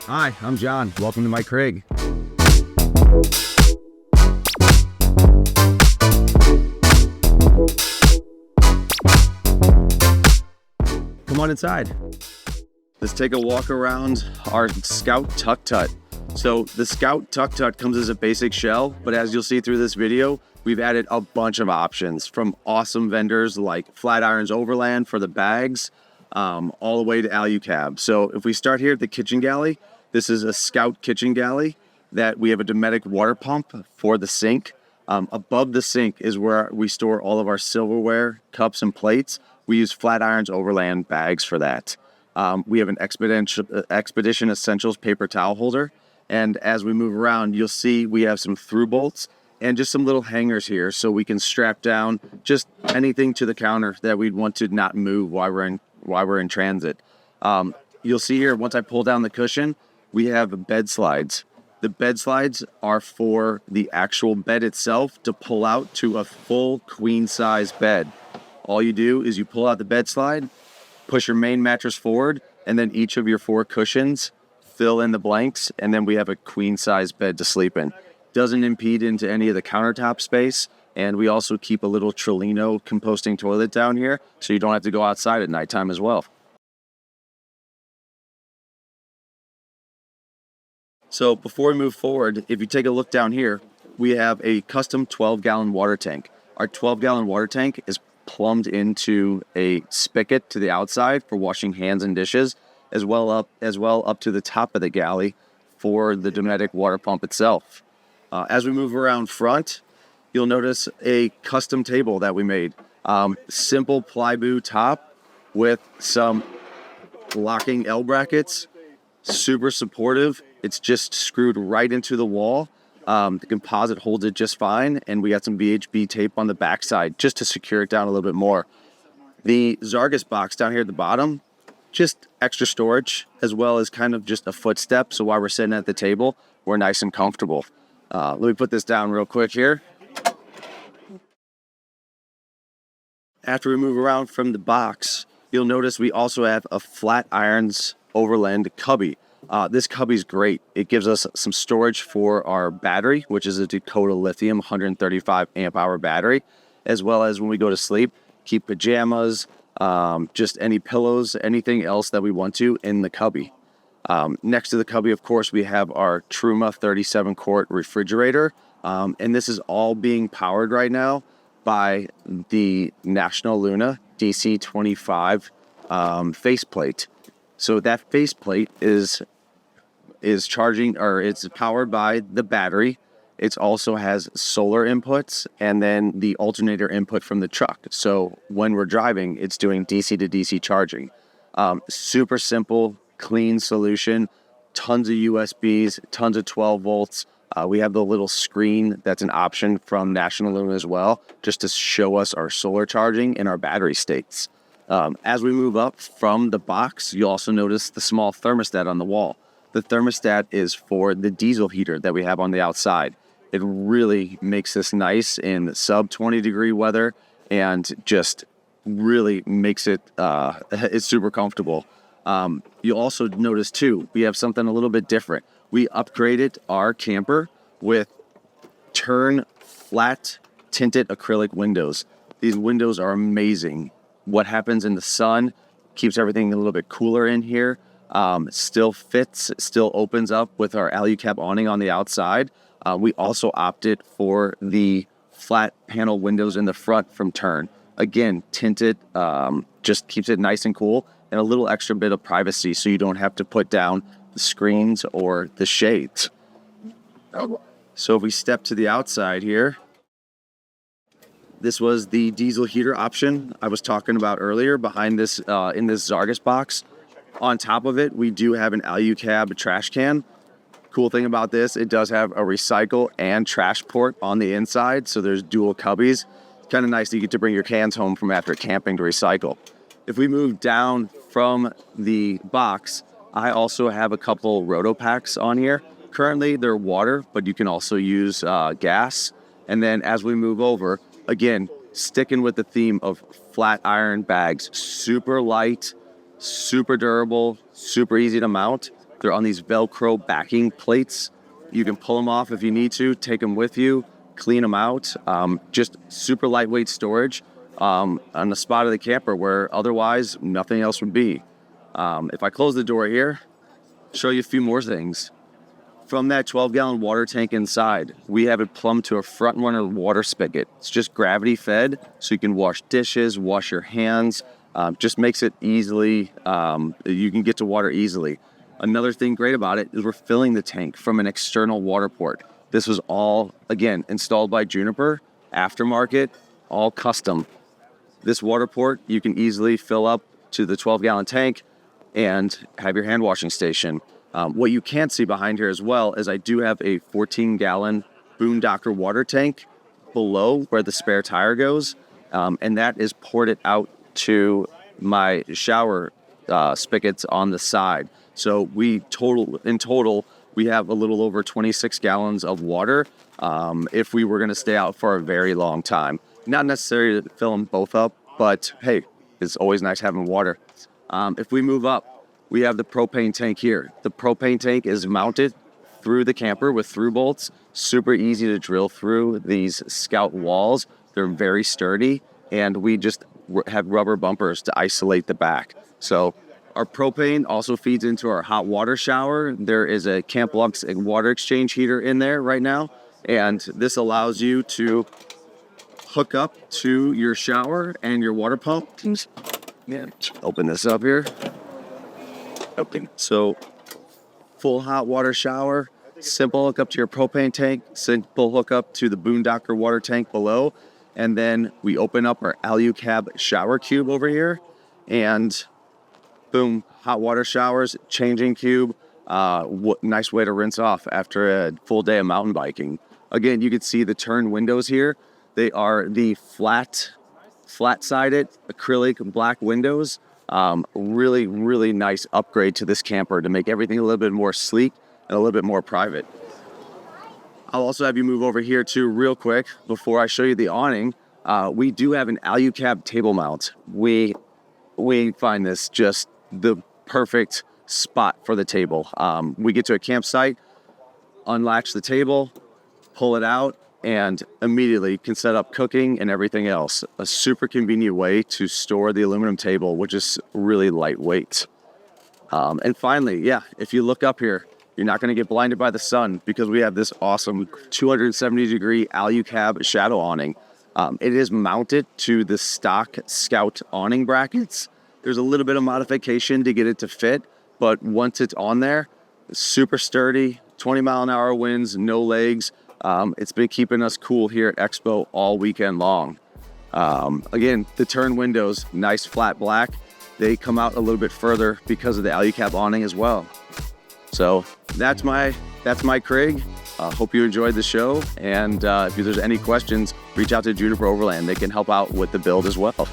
Hi, I'm John. Welcome to my CRIG. Come on inside. Let's take a walk around our Scout Tuktut. So the Scout Tuktut comes as a basic shell, but as you'll see through this video, we've added a bunch of options from awesome vendors like Flatiron's Overland for the bags, all the way to AluCab. So if we start here at the kitchen galley, this is a Scout kitchen galley that we have a Dometic water pump for the sink. Above the sink is where we store all of our silverware, cups, and plates. We use Flatiron's Overland bags for that. We have an Expedition Essentials paper towel holder. And as we move around, you'll see we have some through bolts and just some little hangers here so we can strap down just anything to the counter that we'd want to not move while we're in transit. You'll see here, once I pull down the cushion, we have bed slides. The bed slides are for the actual bed itself to pull out to a full queen size bed. All you do is you pull out the bed slide, push your main mattress forward, and then each of your 4 cushions fill in the blanks, and then we have a queen size bed to sleep in. Doesn't impede into any of the countertop space, and we also keep a little Trolino composting toilet down here so you don't have to go outside at nighttime as well. So before we move forward, if you take a look down here, we have a custom 12-gallon water tank. Our 12-gallon water tank is plumbed into a spigot to the outside for washing hands and dishes, as well up to the top of the galley for the Dometic water pump itself. As we move around front, you'll notice a custom table that we made. Simple plywood top with some locking L brackets, super supportive. It's just screwed right into the wall. The composite holds it just fine, and we got some VHB tape on the backside just to secure it down a little bit more. The Zargus box down here at the bottom, just extra storage, as well as kind of just a footstep, so while we're sitting at the table, we're nice and comfortable. Let me put this down real quick here. After we move around from the box, you'll notice we also have a Flatiron's Overland cubby. This cubby's great. It gives us some storage for our battery, which is a Dakota Lithium 135 amp hour battery, as well as when we go to sleep, keep pajamas, just any pillows, anything else that we want to in the cubby. Next to the cubby, of course, we have our Truma 37 quart refrigerator, and this is all being powered right now by the National Luna DC25 faceplate. So that faceplate is charging, or it's powered by the battery. It also has solar inputs and then the alternator input from the truck. So when we're driving, it's doing DC to DC charging. Super simple, clean solution, tons of USBs, tons of 12 volts. We have the little screen that's an option from National Luna as well, just to show us our solar charging and our battery states. As we move up from the box, you'll also notice the small thermostat on the wall. The thermostat is for the diesel heater that we have on the outside. It really makes this nice in sub 20 degree weather and just really makes it, it's super comfortable. You'll also notice too, we have something a little bit different. We upgraded our camper with turn flat tinted acrylic windows. These windows are amazing. What happens in the sun keeps everything a little bit cooler in here. Still fits, still opens up with our AluCab awning on the outside. We also opted for the flat panel windows in the front from Turn. Again, tinted, just keeps it nice and cool, and a little extra bit of privacy so you don't have to put down the screens or the shades. So if we step to the outside here, this was the diesel heater option I was talking about earlier behind this in this Zargus box. On top of it, we do have an AluCab trash can. Cool thing about this, it does have a recycle and trash port on the inside, so there's dual cubbies. It's kind of nice that you get to bring your cans home from after camping to recycle. If we move down from the box, I also have a couple roto packs on here. Currently, they're water, but you can also use gas. And then as we move over, again, sticking with the theme of flat iron bags, super light, super durable, super easy to mount. They're on these Velcro backing plates. You can pull them off if you need to, take them with you, clean them out. Just super lightweight storage on the spot of the camper where otherwise nothing else would be. If I close the door here, show you a few more things. From that 12-gallon water tank inside, we have it plumbed to a front runner water spigot. It's just gravity fed, so you can wash dishes, wash your hands. Just makes it easily, you can get to water easily. Another thing great about it is we're filling the tank from an external water port. This was all, again, installed by Juniper, aftermarket, all custom. This water port, you can easily fill up to the 12-gallon tank and have your hand washing station. What you can't see behind here as well is I do have a 14-gallon Boondocker water tank below where the spare tire goes, and that is ported out to my shower spigots on the side. So in total, we have a little over 26 gallons of water if we were going to stay out for a very long time. Not necessarily to fill them both up, but hey, it's always nice having water. If we move up, we have the propane tank here. The propane tank is mounted through the camper with through bolts. Super easy to drill through these Scout walls. They're very sturdy, and we just have rubber bumpers to isolate the back. So our propane also feeds into our hot water shower. There is a Camp Lux water exchange heater in there right now, and this allows you to hook up to your shower and your water pump. Yeah, open this up here. Okay. So full hot water shower, simple hook up to your propane tank, simple hook up to the Boondocker water tank below, and then we open up our Alucab shower cube over here, and boom, hot water showers, changing cube. Nice way to rinse off after a full day of mountain biking. Again, you can see the turn windows here. They are the flat-sided acrylic black windows. Really, really nice upgrade to this camper to make everything a little bit more sleek and a little bit more private. I'll also have you move over here too real quick before I show you the awning. We do have an Alucab table mount. We find this just the perfect spot for the table. We get to a campsite, unlatch the table, pull it out, and immediately can set up cooking and everything else. A super convenient way to store the aluminum table, which is really lightweight. And finally, yeah, if you look up here, you're not gonna get blinded by the sun because we have this awesome 270-degree Alucab shadow awning. It is mounted to the stock Scout awning brackets. There's a little bit of modification to get it to fit, but once it's on there, it's super sturdy, 20-mile-an-hour winds, no legs. It's been keeping us cool here at Expo all weekend long. Again, the turn windows, nice flat black. They come out a little bit further because of the Alucab awning as well. So that's my CRIG. Hope you enjoyed the show. And if there's any questions, reach out to Juniper Overland. They can help out with the build as well.